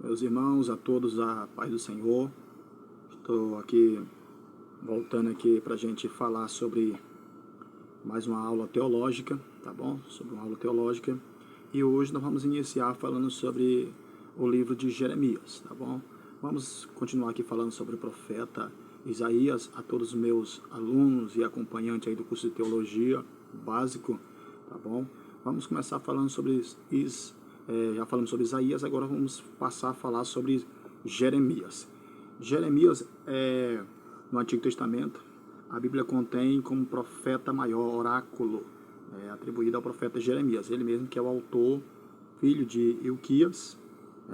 Meus irmãos, a todos a paz do Senhor. Estou aqui voltando aqui para a gente falar sobre mais uma aula teológica, tá bom? Sobre uma aula teológica. E hoje nós vamos iniciar falando sobre o livro de Jeremias, tá bom? Vamos continuar aqui falando sobre o profeta Isaías. A todos os meus alunos e acompanhantes aí do curso de teologia básico, tá bom? Vamos começar falando sobre já falamos sobre Isaías, agora vamos passar a falar sobre Jeremias. Jeremias, no Antigo Testamento, a Bíblia contém como profeta maior, oráculo, atribuído ao profeta Jeremias. Ele mesmo que é o autor, filho de Ilquias,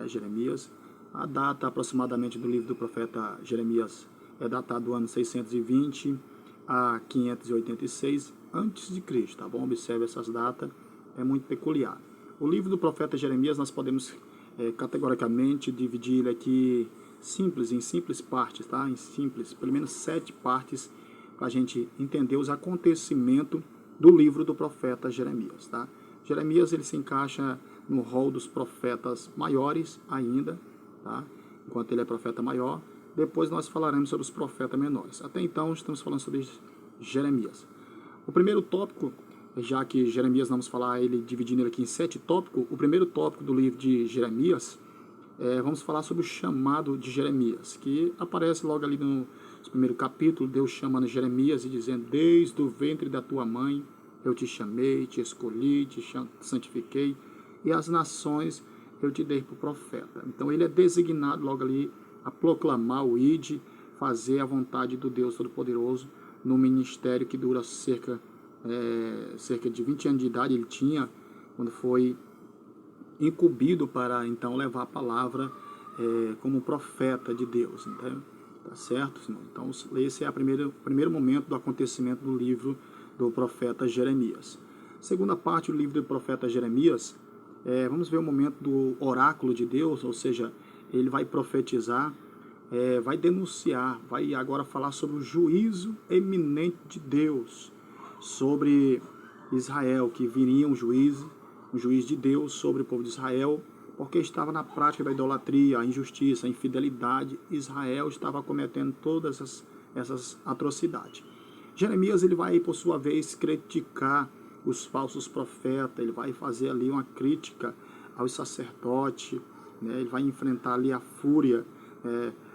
Jeremias. A data aproximadamente do livro do profeta Jeremias é datada do ano 620 a 586 a.C., tá bom? Observe essas datas, é muito peculiar. O livro do profeta Jeremias nós podemos categoricamente dividir ele aqui em simples partes, tá? Em simples, pelo menos 7 partes para a gente entender os acontecimentos do livro do profeta Jeremias, tá? Jeremias ele se encaixa no rol dos profetas maiores ainda, tá? Enquanto ele é profeta maior, depois nós falaremos sobre os profetas menores. Até então estamos falando sobre Jeremias. O primeiro tópico, já que Jeremias, vamos falar ele dividindo ele aqui em 7 tópicos, o primeiro tópico do livro de Jeremias, vamos falar sobre o chamado de Jeremias, que aparece logo ali no primeiro capítulo, Deus chamando Jeremias e dizendo: desde o ventre da tua mãe eu te chamei, te escolhi, te santifiquei, e as nações eu te dei por profeta. Então ele é designado logo ali a proclamar o ID, fazer a vontade do Deus Todo-Poderoso no ministério que dura cerca de 20 anos de idade. Ele tinha, quando foi incumbido para então levar a palavra como profeta de Deus, entendeu? Tá certo, senhor? Então esse é o primeiro momento do acontecimento do livro do profeta Jeremias. Segunda parte do livro do profeta Jeremias, vamos ver o momento do oráculo de Deus, ou seja, ele vai profetizar, vai denunciar, vai agora falar sobre o juízo eminente de Deus sobre Israel, que viria um juiz de Deus sobre o povo de Israel, porque estava na prática da idolatria, a injustiça, a infidelidade. Israel estava cometendo todas essas atrocidades. Jeremias ele vai, por sua vez, criticar os falsos profetas, ele vai fazer ali uma crítica aos sacerdotes, né? Ele vai enfrentar ali a fúria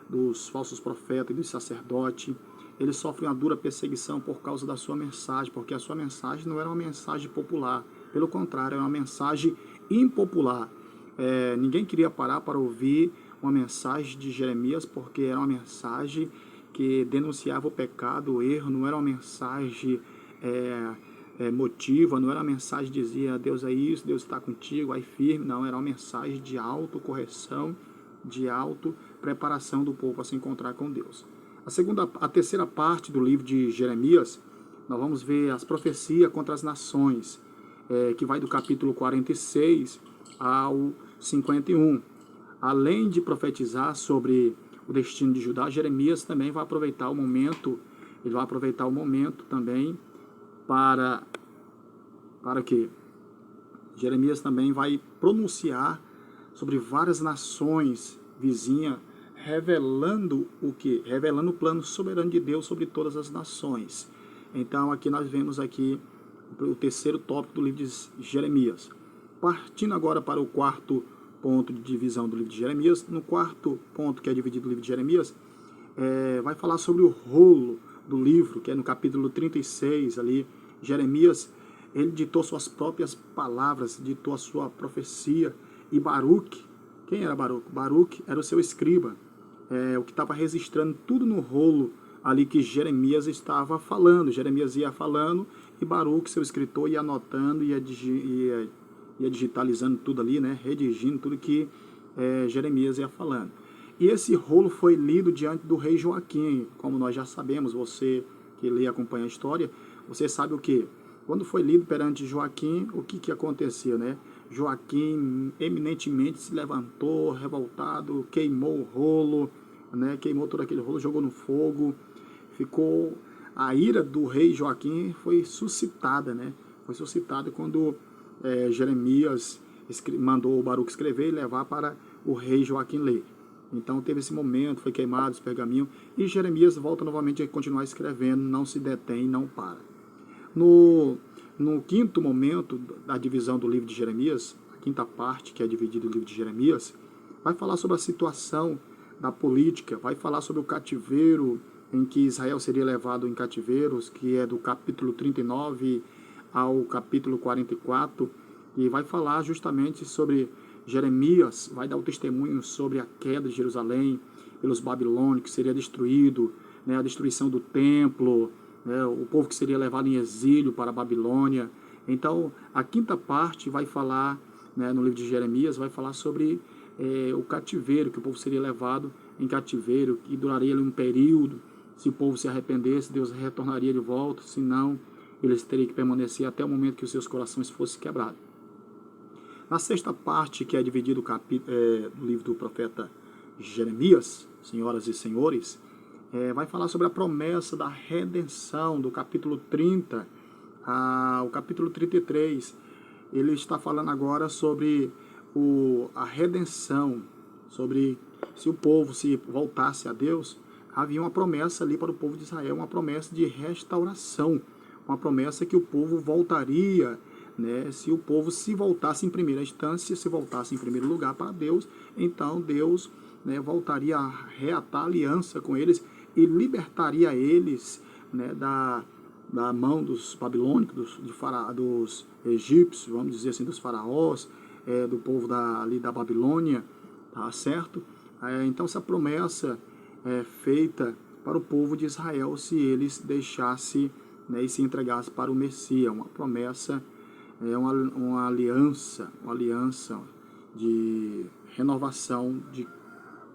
dos falsos profetas e dos sacerdotes. Ele sofre uma dura perseguição por causa da sua mensagem, porque a sua mensagem não era uma mensagem popular, pelo contrário, era uma mensagem impopular. Ninguém queria parar para ouvir uma mensagem de Jeremias, porque era uma mensagem que denunciava o pecado, o erro, não era uma mensagem motiva, não era uma mensagem que dizia Deus é isso, Deus está contigo, aí firme, não, era uma mensagem de autocorreção, de auto-preparação do povo para se encontrar com Deus. A terceira parte do livro de Jeremias, nós vamos ver as profecias contra as nações, que vai do capítulo 46 ao 51. Além de profetizar sobre o destino de Judá, Jeremias também vai aproveitar o momento, também para que Jeremias também vai pronunciar sobre várias nações vizinhas, revelando o que? Revelando o plano soberano de Deus sobre todas as nações. Então aqui nós vemos aqui o terceiro tópico do livro de Jeremias. Partindo agora para o quarto ponto de divisão do livro de Jeremias, no quarto ponto que é dividido do livro de Jeremias, vai falar sobre o rolo do livro, que é no capítulo 36 ali. Jeremias, ele ditou suas próprias palavras, ditou a sua profecia, e Baruque, quem era Baruque? Baruque era o seu escriba, o que estava registrando tudo no rolo ali que Jeremias estava falando. Jeremias ia falando e Baruque, seu escritor, ia anotando, ia digitalizando tudo ali, né? Redigindo tudo que Jeremias ia falando. E esse rolo foi lido diante do rei Joaquim. Como nós já sabemos, você que lê e acompanha a história, você sabe o que? Quando foi lido perante Joaquim, o que acontecia, né? Joaquim eminentemente se levantou, revoltado, queimou o rolo, né? Queimou todo aquele rolo, jogou no fogo. A ira do rei Joaquim foi suscitada, né? Foi suscitada quando Jeremias mandou o Baruque escrever e levar para o rei Joaquim ler. Então teve esse momento, foi queimado esse pergaminho, e Jeremias volta novamente a continuar escrevendo, não se detém, não para. No quinto momento da divisão do livro de Jeremias, a quinta parte, que é dividida do livro de Jeremias, vai falar sobre a situação da política, vai falar sobre o cativeiro em que Israel seria levado em cativeiros, que é do capítulo 39 ao capítulo 44, e vai falar justamente sobre Jeremias, vai dar o testemunho sobre a queda de Jerusalém pelos babilônios, que seria destruído, né, a destruição do templo, né, o povo que seria levado em exílio para a Babilônia. Então, a quinta parte vai falar, né, no livro de Jeremias, vai falar sobre o cativeiro, que o povo seria levado em cativeiro, que duraria ali um período. Se o povo se arrependesse, Deus retornaria de volta, se não, eles teriam que permanecer até o momento que os seus corações fossem quebrados. Na sexta parte, que é dividido do livro do profeta Jeremias, senhoras e senhores, vai falar sobre a promessa da redenção, do capítulo 30 ao capítulo 33. Ele está falando agora sobre a redenção, sobre se o povo se voltasse a Deus, havia uma promessa ali para o povo de Israel, uma promessa de restauração, uma promessa que o povo voltaria, né? Se o povo se voltasse em primeira instância, se voltasse em primeiro lugar para Deus, então Deus, né, voltaria a reatar aliança com eles e libertaria eles, né, da mão dos babilônicos, dos egípcios, vamos dizer assim, dos faraós, do povo ali da Babilônia, tá certo? Então essa promessa é feita para o povo de Israel se eles deixassem, né, e se entregassem para o Messias, uma promessa, uma aliança de renovação de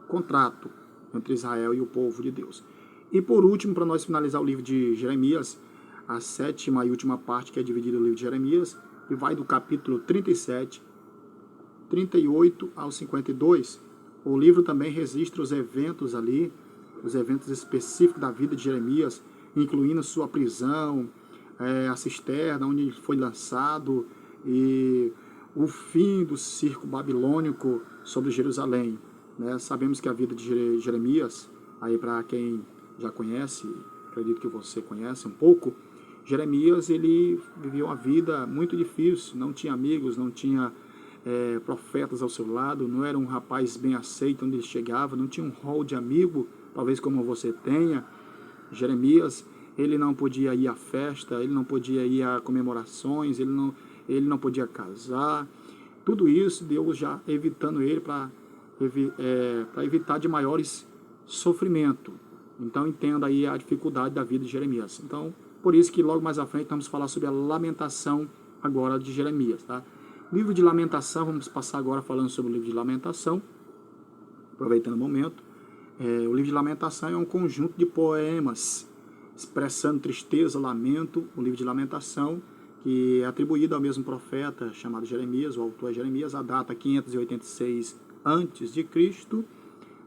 contrato entre Israel e o povo de Deus. E por último, para nós finalizar o livro de Jeremias, a sétima e última parte, que é dividida no livro de Jeremias, e vai do capítulo 37, 38 ao 52. O livro também registra os eventos ali, os eventos específicos da vida de Jeremias, incluindo sua prisão, a cisterna onde ele foi lançado e o fim do circo babilônico sobre Jerusalém, né? Sabemos que a vida de Jeremias, aí para quem já conhece, acredito que você conhece um pouco, Jeremias, ele viveu uma vida muito difícil, não tinha amigos, não tinha profetas ao seu lado, não era um rapaz bem aceito onde ele chegava, não tinha um rol de amigo, talvez como você tenha. Jeremias, ele não podia ir à festa, ele não podia ir a comemorações, ele não podia casar. Tudo isso Deus já evitando ele para evitar de maiores sofrimento. Então entenda aí a dificuldade da vida de Jeremias. Então, por isso que logo mais à frente vamos falar sobre a lamentação agora de Jeremias, tá? Livro de Lamentação, vamos passar agora falando sobre o livro de Lamentação, aproveitando o momento. O livro de Lamentação é um conjunto de poemas expressando tristeza, lamento. O livro de Lamentação, que é atribuído ao mesmo profeta chamado Jeremias, o autor é Jeremias, a data 586 a.C.,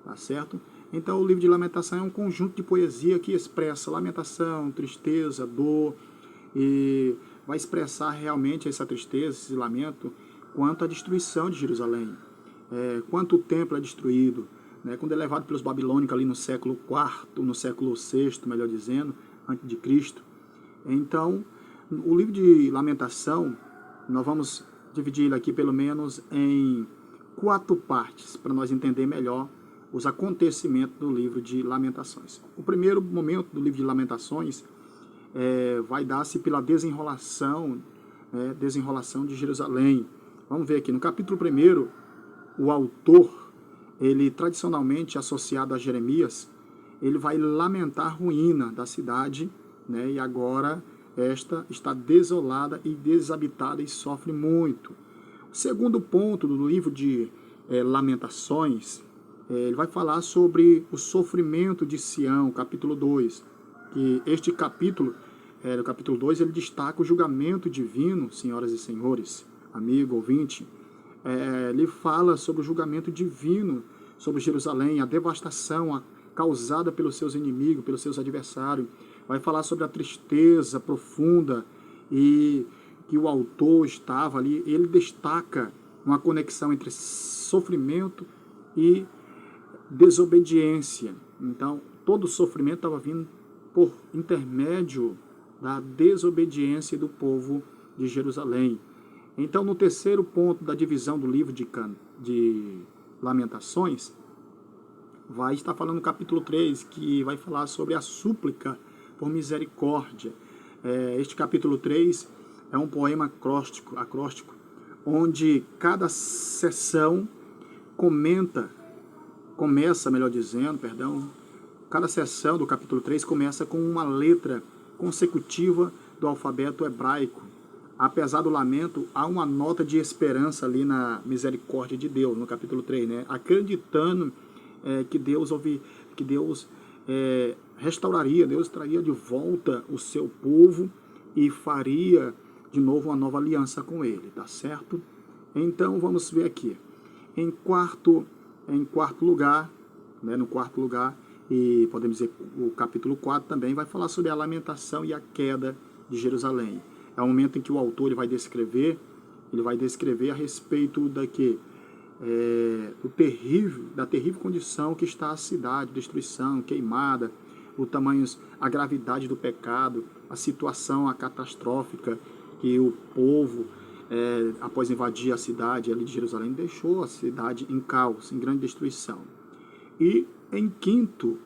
tá certo? Então o livro de Lamentação é um conjunto de poesia que expressa lamentação, tristeza, dor, e vai expressar realmente essa tristeza, esse lamento, quanto à destruição de Jerusalém, quanto o templo é destruído, né, quando é levado pelos babilônicos ali no século IV, no século VI, melhor dizendo, antes de Cristo. Então, o livro de Lamentação, nós vamos dividir ele aqui pelo menos em 4 partes, para nós entender melhor os acontecimentos do livro de Lamentações. O primeiro momento do livro de Lamentações vai dar-se pela desenrolação de Jerusalém. Vamos ver aqui, no capítulo 1, o autor, ele tradicionalmente associado a Jeremias, ele vai lamentar a ruína da cidade, né, e agora esta está desolada e desabitada e sofre muito. O segundo ponto do livro de Lamentações, ele vai falar sobre o sofrimento de Sião, capítulo 2, que este capítulo, no capítulo 2, ele destaca o julgamento divino, senhoras e senhores, amigo, ouvinte. Ele fala sobre o julgamento divino sobre Jerusalém, a devastação causada pelos seus inimigos, pelos seus adversários. Vai falar sobre a tristeza profunda e que o autor estava ali. Ele destaca uma conexão entre sofrimento e desobediência. Então, todo o sofrimento estava vindo por intermédio da desobediência do povo de Jerusalém. Então, no terceiro ponto da divisão do livro de Lamentações, vai estar falando no capítulo 3, que vai falar sobre a súplica por misericórdia. Este capítulo 3 é um poema acróstico, onde cada sessão cada sessão do capítulo 3 começa com uma letra consecutiva do alfabeto hebraico. Apesar do lamento, há uma nota de esperança ali na misericórdia de Deus, no capítulo 3, né? Acreditando que Deus restauraria, Deus traria de volta o seu povo e faria de novo uma nova aliança com ele, tá certo? Então vamos ver aqui. Em quarto lugar, né, no quarto lugar, e podemos dizer o capítulo 4 também vai falar sobre a lamentação e a queda de Jerusalém. É o momento em que o autor vai descrever a respeito da terrível condição que está a cidade, destruição, queimada, a gravidade do pecado, a situação catastrófica que o povo, após invadir a cidade ali de Jerusalém, deixou a cidade em caos, em grande destruição. E em quinto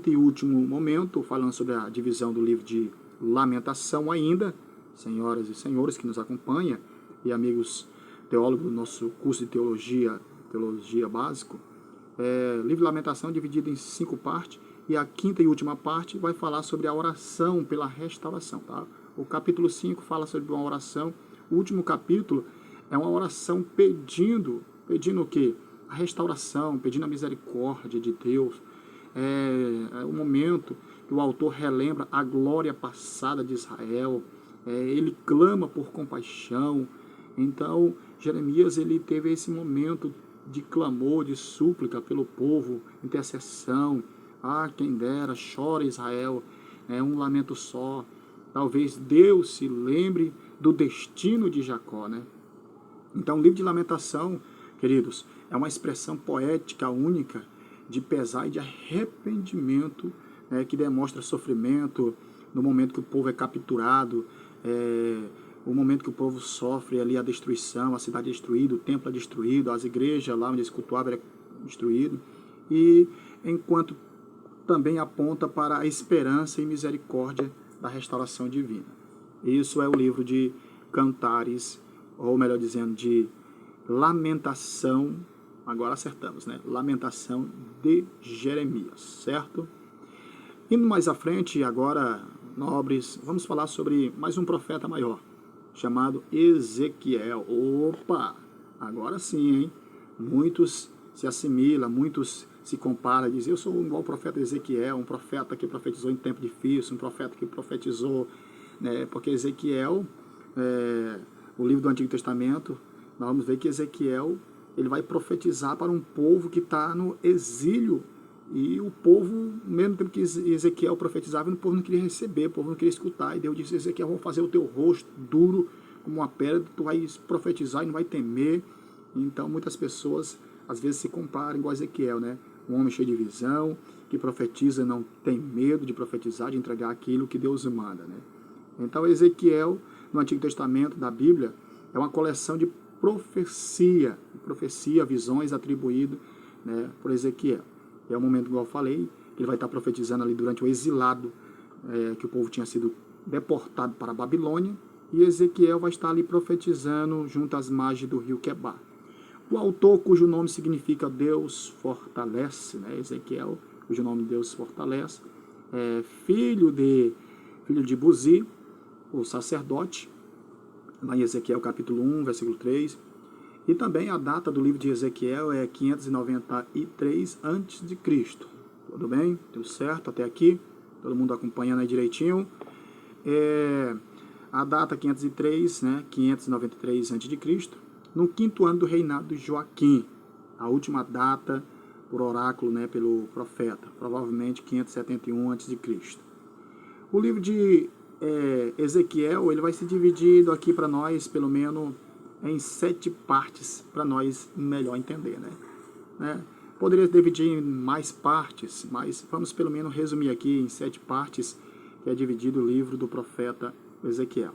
e último momento, falando sobre a divisão do livro de Lamentação ainda, senhoras e senhores que nos acompanham, e amigos teólogos do nosso curso de teologia básico, livro de Lamentação dividido em 5 partes, e a quinta e última parte vai falar sobre a oração pela restauração. Tá? O capítulo 5 fala sobre uma oração, o último capítulo é uma oração pedindo o quê? A restauração, pedindo a misericórdia de Deus. É o momento que o autor relembra a glória passada de Israel, ele clama por compaixão. Então, Jeremias ele teve esse momento de clamor, de súplica pelo povo, intercessão. Quem dera, chora Israel, é um lamento só. Talvez Deus se lembre do destino de Jacó, né? Então, o livro de Lamentação, queridos, é uma expressão poética única de pesar e de arrependimento, que demonstra sofrimento no momento que o povo é capturado, o momento que o povo sofre ali a destruição, a cidade é destruída, o templo é destruído, as igrejas lá onde eles cultuavam é destruído, e enquanto também aponta para a esperança e misericórdia da restauração divina. Isso é o livro de Cantares, ou melhor dizendo, de Lamentação, agora acertamos, né? Lamentação de Jeremias, certo? Indo mais à frente, agora, nobres, vamos falar sobre mais um profeta maior, chamado Ezequiel. Opa! Agora sim, hein? Muitos se assimilam, muitos se comparam, dizem, eu sou igual ao profeta Ezequiel, um profeta que profetizou em tempo difícil, um profeta que profetizou, né? Porque Ezequiel, o livro do Antigo Testamento, nós vamos ver que Ezequiel ele vai profetizar para um povo que está no exílio, e o povo, ao mesmo tempo que Ezequiel profetizava, o povo não queria receber, o povo não queria escutar, e Deus disse, Ezequiel, vou fazer o teu rosto duro como uma pedra, tu vai profetizar e não vai temer. Então muitas pessoas às vezes se comparam igual a Ezequiel, né? Um homem cheio de visão, que profetiza, não tem medo de profetizar, de entregar aquilo que Deus manda, né? Então Ezequiel, no Antigo Testamento da Bíblia, é uma coleção de profecia, visões atribuídas, né, por Ezequiel. É o momento, igual eu falei, que ele vai estar profetizando ali durante o exilado, que o povo tinha sido deportado para a Babilônia, e Ezequiel vai estar ali profetizando junto às margens do rio Quebar. O autor, cujo nome significa Deus fortalece, né, Ezequiel, cujo nome Deus fortalece, filho de Buzi, o sacerdote, lá em Ezequiel capítulo 1, versículo 3, e também a data do livro de Ezequiel é 593 a.C. Tudo bem? Tudo certo até aqui? Todo mundo acompanhando aí direitinho? A data 503, né? 593 a.C., no 5º ano do reinado de Joaquim. A última data por oráculo, né, pelo profeta, provavelmente 571 a.C. O livro de Ezequiel, ele vai ser dividido aqui para nós, pelo menos, em 7 partes para nós melhor entender, né? Poderia dividir em mais partes, mas vamos pelo menos resumir aqui em 7 partes, que é dividido o livro do profeta Ezequiel.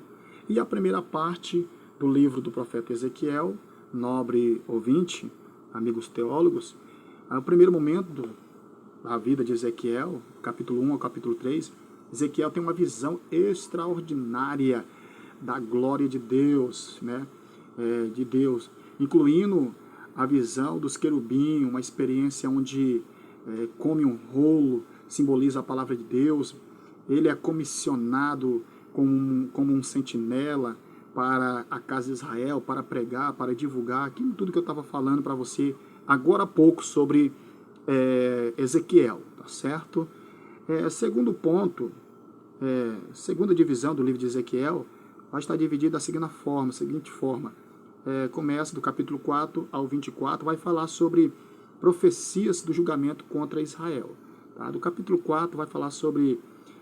E a primeira parte do livro do profeta Ezequiel, nobre ouvinte, amigos teólogos, o primeiro momento da vida de Ezequiel, capítulo 1 ao capítulo 3, Ezequiel tem uma visão extraordinária da glória de Deus, né? De Deus, incluindo a visão dos querubins, uma experiência onde come um rolo, simboliza a palavra de Deus. Ele é comissionado como um sentinela para a casa de Israel, para pregar, para divulgar, aquilo tudo que eu estava falando para você agora há pouco sobre Ezequiel, tá certo? Segundo ponto, segunda divisão do livro de Ezequiel vai estar dividida da seguinte forma. Começa do capítulo 4 ao 24, vai falar sobre profecias do julgamento contra Israel. Tá? Do capítulo 4 vai falar sobre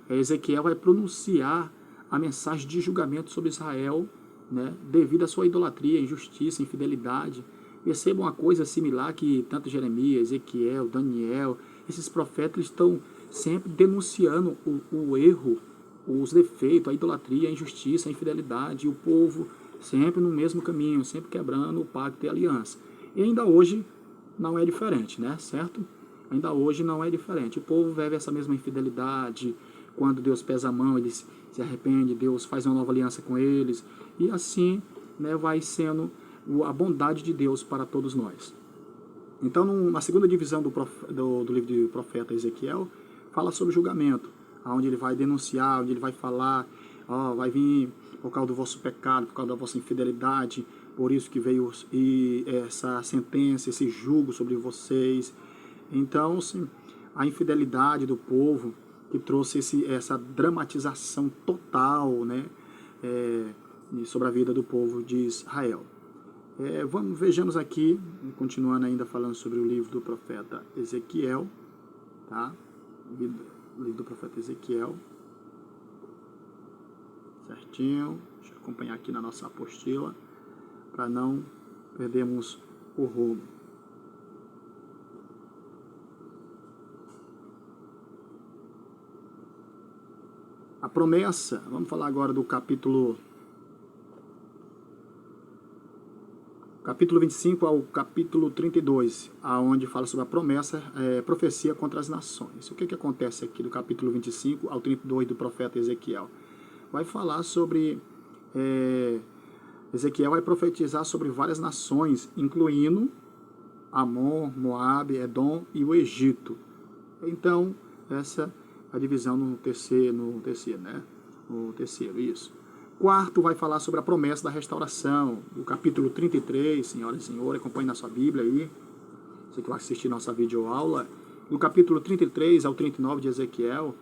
Ezequiel vai pronunciar a mensagem de julgamento sobre Israel, né, devido à sua idolatria, injustiça, infidelidade. Percebam uma coisa similar que tanto Jeremias, Ezequiel, Daniel, esses profetas estão sempre denunciando o erro, os defeitos, a idolatria, a injustiça, a infidelidade, e o povo sempre no mesmo caminho, sempre quebrando o pacto e a aliança. E ainda hoje não é diferente, né? Certo? Ainda hoje não é diferente. O povo vive essa mesma infidelidade. Quando Deus pesa a mão, eles se arrependem, Deus faz uma nova aliança com eles. E assim, né, vai sendo a bondade de Deus para todos nós. Então, na segunda divisão do livro do profeta Ezequiel, fala sobre julgamento, onde ele vai denunciar, onde ele vai falar, vai vir por causa do vosso pecado, por causa da vossa infidelidade, por isso que veio essa sentença, esse jugo sobre vocês. Então, sim, a infidelidade do povo que trouxe essa dramatização total, né, sobre a vida do povo de Israel. Vejamos aqui, continuando ainda falando sobre o livro do profeta Ezequiel, tá? O livro do profeta Ezequiel, certinho, deixa eu acompanhar aqui na nossa apostila, para não perdermos o rumo. A promessa, vamos falar agora do capítulo 25 ao capítulo 32, aonde fala sobre a promessa, profecia contra as nações. O que acontece aqui do capítulo 25 ao 32 do profeta Ezequiel? Vai falar sobre... Ezequiel vai profetizar sobre várias nações, incluindo Amon, Moabe, Edom e o Egito. Então, essa é a divisão no terceiro, né? No terceiro, isso. Quarto, vai falar sobre a promessa da restauração, do capítulo 33, senhoras e senhores, acompanhe na sua Bíblia aí, você que vai assistir nossa videoaula. Do capítulo 33 ao 39 de Ezequiel,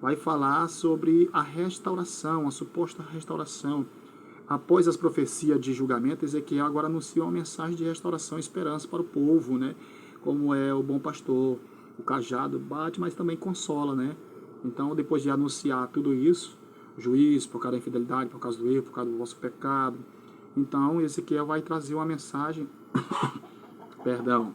vai falar sobre a restauração, a suposta restauração. Após as profecias de julgamento, Ezequiel agora anuncia uma mensagem de restauração e esperança para o povo, né? Como é o bom pastor, o cajado bate, mas também consola, né? Então, depois de anunciar tudo isso, juízo por causa da infidelidade, por causa do erro, por causa do vosso pecado, então Ezequiel vai trazer uma mensagem, perdão,